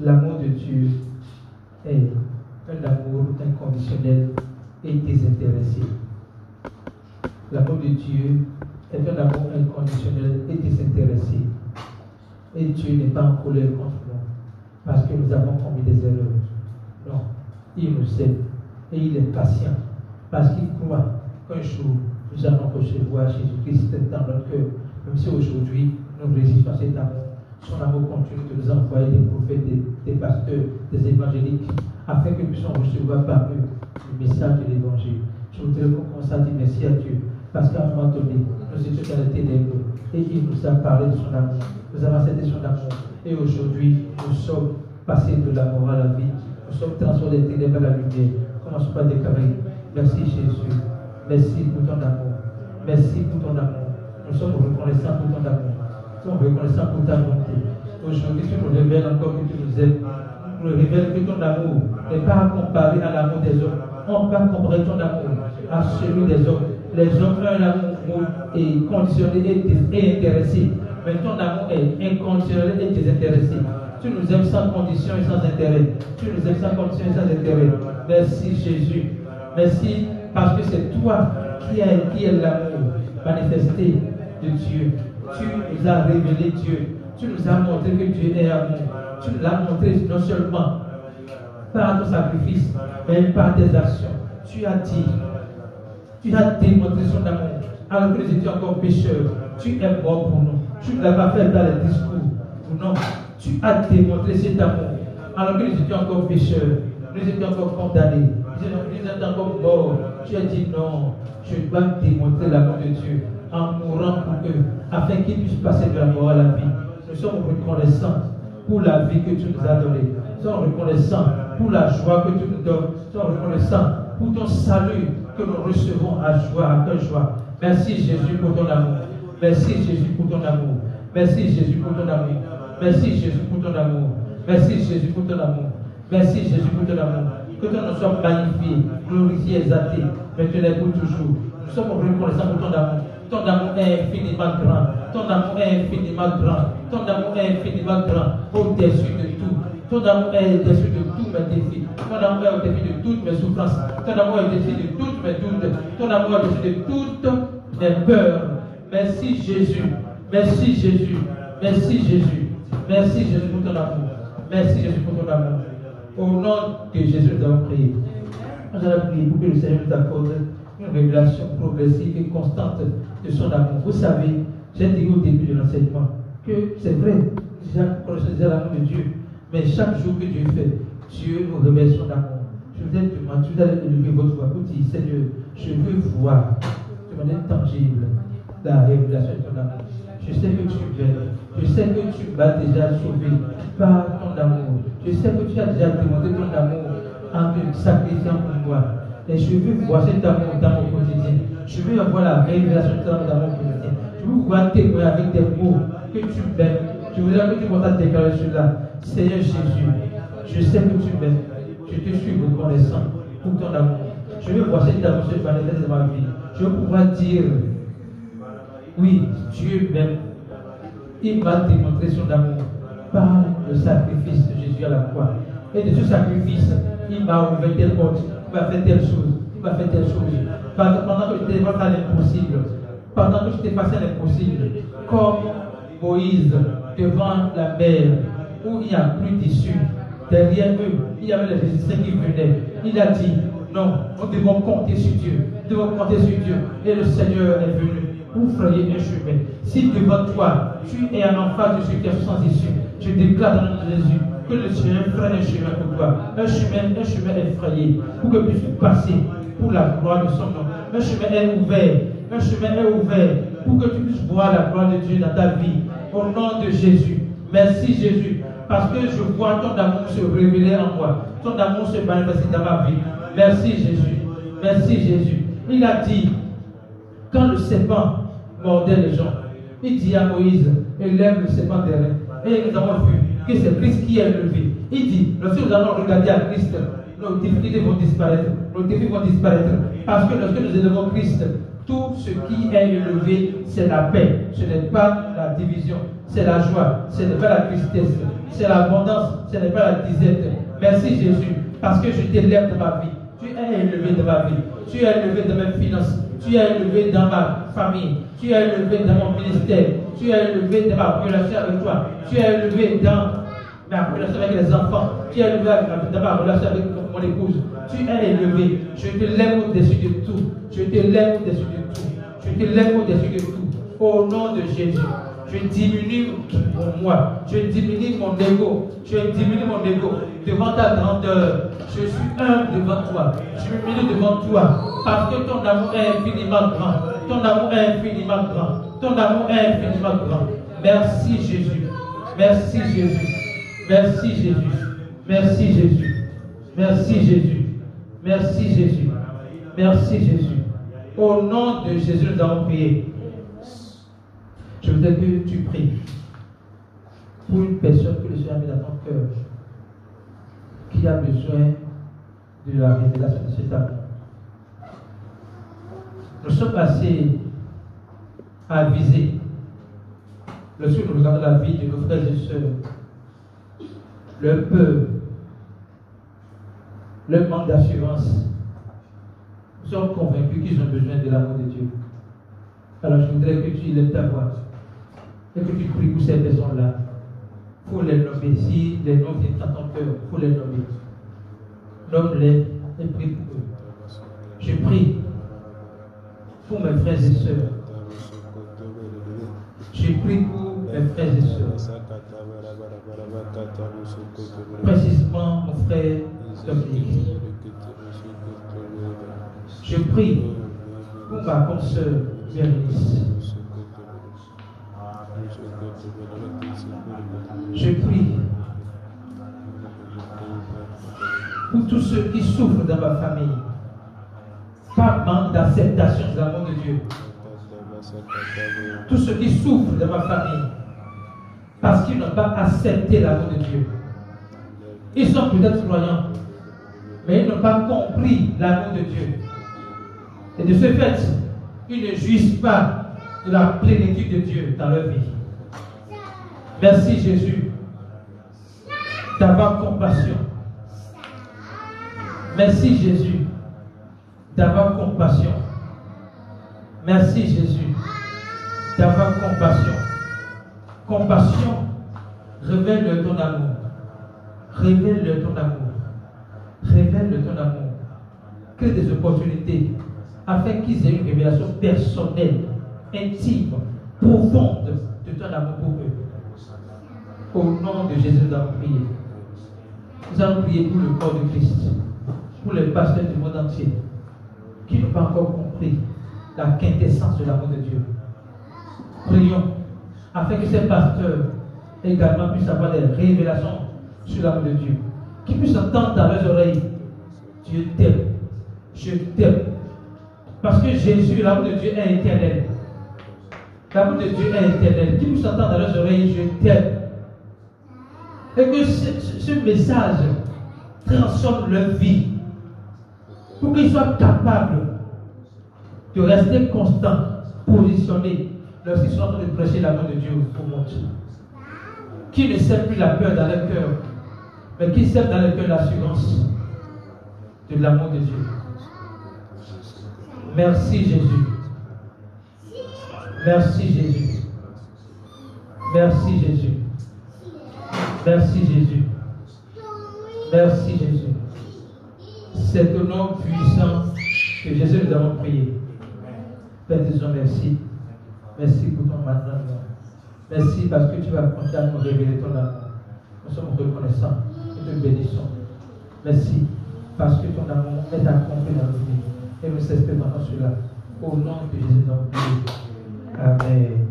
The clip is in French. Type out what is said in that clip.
L'amour de Dieu est un amour inconditionnel et désintéressé. L'amour de Dieu est un amour inconditionnel et désintéressé. Et Dieu n'est pas en colère contre nous parce que nous avons commis des erreurs. Non, il nous aime et il est patient parce qu'il croit qu'un jour nous allons recevoir Jésus-Christ dans notre cœur. Même si aujourd'hui nous résistons à cet amour, son amour continue de nous envoyer des prophètes, des pasteurs, des évangéliques, afin que nous puissions recevoir par eux le message de l'évangile. Je voudrais qu'on commence à dire merci à Dieu, parce qu'à un moment donné, nous étions dans les ténèbres et il nous a parlé de son amour. Nous avons accepté son amour et aujourd'hui, nous sommes passés de la mort à la vie. Nous sommes transformés des ténèbres à la lumière. Commençons par déclarer merci Jésus, merci pour ton amour, merci pour ton amour. Nous sommes reconnaissants pour ton amour. Nous sommes reconnaissants pour ta bonté. Aujourd'hui, tu nous révèles encore que tu nous aimes. Tu nous révèles que ton amour n'est pas comparé à l'amour des hommes. On ne peut pas comparer ton amour à celui des hommes. Les hommes ont un amour conditionné et intéressé. Mais ton amour est inconditionnel et désintéressé. Tu nous aimes sans condition et sans intérêt. Tu nous aimes sans condition et sans intérêt. Merci Jésus. Merci parce que c'est toi qui est l'amour manifesté de Dieu. Tu nous as révélé Dieu. Tu nous as montré que Dieu est amour. Tu nous l'as montré non seulement par ton sacrifice, mais par tes actions. Tu as dit, tu as démontré son amour. Alors que nous étions encore pécheurs, tu es mort pour nous. Tu ne l'as pas fait dans les discours. Non, tu as démontré cet amour. Alors que nous étions encore pécheurs, nous étions encore condamnés, nous étions encore morts. Tu as dit non, je dois démontrer l'amour de Dieu en mourant pour eux, afin qu'ils puissent passer de la mort à la vie. Nous sommes reconnaissants pour la vie que tu nous as donnée. Nous sommes reconnaissants pour la joie que tu nous donnes. Nous sommes reconnaissants pour ton salut que nous recevons à joie, à cœur joie. Merci Jésus pour ton amour. Merci Jésus pour ton amour. Merci Jésus pour ton amour. Merci Jésus pour ton amour. Merci Jésus pour ton amour. Merci Jésus pour ton amour. Que ton nom soit magnifié, glorifié, exalté, maintenant et pour toujours. Nous sommes reconnaissants pour ton amour. Ton amour est infiniment grand. Ton amour est infiniment grand. Ton amour est infiniment grand. Au-dessus de tout. Ton amour est au-dessus de tous mes défis. Ton amour est au-dessus de toutes mes souffrances. Ton amour est au-dessus de toutes mes doutes. Ton amour est au-dessus de toutes mes peurs. Merci Jésus. Merci Jésus. Merci Jésus. Merci Jésus pour ton amour. Merci Jésus pour ton amour. Au nom de Jésus, nous avons prié. Nous allons prier pour que le Seigneur nous accorde une révélation progressive et constante de son amour. Vous savez, j'ai dit au début de l'enseignement que c'est vrai, déjà connaissons déjà l'amour de Dieu, mais chaque jour que Dieu fait, Dieu nous révèle son amour. Je vous ai demandé, vous allez élever votre voix pour dire, Seigneur, je veux voir de manière tangible la révélation de ton amour. Je sais que tu m'aimes. Je sais que tu m'as déjà sauvé par ton amour. Je sais que tu as déjà démontré ton amour en te sacrifiant pour moi. Et je veux voir cet amour dans mon quotidien. Je veux avoir la révélation de ton amour dans mon quotidien. Je veux pouvoir témoigner avec des mots que tu m'aimes. Je voudrais que tu commences à déclarer cela. Seigneur Jésus, je sais que tu m'aimes. Je te suis reconnaissant pour ton amour. Je veux voir cet amour se manifester dans ma vie. Je veux pouvoir dire, oui, Dieu m'aime. Il m'a démontré son amour par le sacrifice de Jésus à la croix. Et de ce sacrifice, il m'a ouvert telle porte, il m'a fait telle chose, il m'a fait telle chose. Pendant que j'étais face à l'impossible, pendant que j'étais face à l'impossible, comme Moïse devant la mer, où il n'y a plus d'issue, derrière eux, il y avait les Égyptiens qui venaient. Il a dit, non, nous devons compter sur Dieu, nous devons compter sur Dieu. Et le Seigneur est venu pour frayer un chemin. Si devant toi, tu es en face de ce qui est sans issue, je déclare dans le nom de Jésus que le Seigneur fraye un chemin pour toi. Un chemin est frayé pour que tu puisses passer pour la gloire de son nom. Un chemin est ouvert. Un chemin est ouvert pour que tu puisses voir la gloire de Dieu dans ta vie. Au nom de Jésus. Merci Jésus. Parce que je vois ton amour se révéler en moi. Ton amour se manifester dans ma vie. Merci Jésus. Merci Jésus. Il a dit, quand le serpent mordait les gens, il dit à Moïse, élève le serpent des reins. Et nous avons vu que c'est Christ qui est levé. Il dit, lorsque nous allons regarder à Christ, nos difficultés vont disparaître, nos défis vont disparaître. Parce que lorsque nous élevons Christ, Tout ce qui est élevé, c'est la paix. Ce n'est pas la division, c'est la joie. Ce n'est pas la tristesse, c'est l'abondance. Ce n'est pas la disette. Merci Jésus, parce que je t'élève dans ma vie. Tu es élevé dans ma vie. Tu es élevé dans mes finances. Tu es élevé dans ma famille. Tu es élevé dans mon ministère. Tu es élevé dans ma relation avec toi. Tu es élevé dans ma relation avec les enfants. Tu es élevé dans ma relation avec mon épouse. Tu es élevé. Je te lève au-dessus de tout. Je te lève au-dessus de tout. Je te lève au-dessus de tout. Au nom de Jésus. Je diminue moi. Je diminue mon ego. Je diminue mon ego devant ta grandeur. Je suis humble devant toi. Je me mets devant toi. Parce que ton amour est infiniment grand. Ton amour est infiniment grand. Ton amour est infiniment grand. Merci Jésus. Merci Jésus. Merci Jésus. Merci Jésus. Merci Jésus. Merci Jésus. Merci Jésus. Au nom de Jésus, nous avons prié. Je voudrais que tu pries pour une personne que le Seigneur a mis dans ton cœur, qui a besoin de la révélation de cet amour. Nous sommes assez avisés lorsque nous regardons la vie de nos frères et sœurs, leur peur, leur manque d'assurance. Nous sommes convaincus qu'ils ont besoin de l'amour de Dieu. Alors je voudrais que tu lèves ta voix et que tu pries pour ces personnes-là. Il faut les nommer. Si les noms viennent dans ton cœur, il faut les nommer. Nomme-les et prie pour eux. Je prie pour mes frères et sœurs. Je prie pour mes frères et sœurs. Précisément mon frère Dominique. Je prie pour ma consoeur Bérénice. Je prie pour tous ceux qui souffrent dans ma famille, par manque d'acceptation de l'amour de Dieu. Tous ceux qui souffrent dans ma famille, parce qu'ils n'ont pas accepté l'amour de Dieu. Ils sont peut-être croyants, mais ils n'ont pas compris l'amour de Dieu. Et de ce fait, ils ne jouissent pas de la plénitude de Dieu dans leur vie. Merci Jésus d'avoir compassion. Merci Jésus d'avoir compassion. Merci Jésus d'avoir compassion. Compassion, révèle ton amour. Révèle ton amour. Révèle ton amour. Crée des opportunités afin qu'ils aient une révélation personnelle, intime, profonde de ton amour pour eux. Au nom de Jésus, nous allons prier. Nous allons prier pour le corps de Christ, pour les pasteurs du monde entier qui n'ont pas encore compris la quintessence de l'amour de Dieu. Prions afin que ces pasteurs également puissent avoir des révélations sur l'amour de Dieu, qu'ils puissent entendre dans leurs oreilles: Dieu t'aime, je t'aime. Parce que Jésus, l'amour de Dieu est éternel. L'amour de Dieu est éternel. Qu'ils puissent entendre dans leurs oreilles: je t'aime. Et que ce message transforme leur vie, pour qu'ils soient capables de rester constants, positionnés, lorsqu'ils sont en train de prêcher l'amour de Dieu au monde. Qui ne sèment plus la peur dans leur cœur, mais qui sèment dans leur cœur l'assurance de l'amour de Dieu. Merci Jésus. Merci Jésus. Merci Jésus. Merci Jésus. Merci Jésus. C'est au nom puissant que Jésus nous avons prié. Père, disons merci. Merci pour ton mandat. Merci parce que tu vas continuer à nous révéler ton amour. Nous sommes reconnaissants. Nous te bénissons. Merci parce que ton amour est accompli dans nos vies. Et nous espérons cela. Au nom de Jésus, nous avons prié. Amen.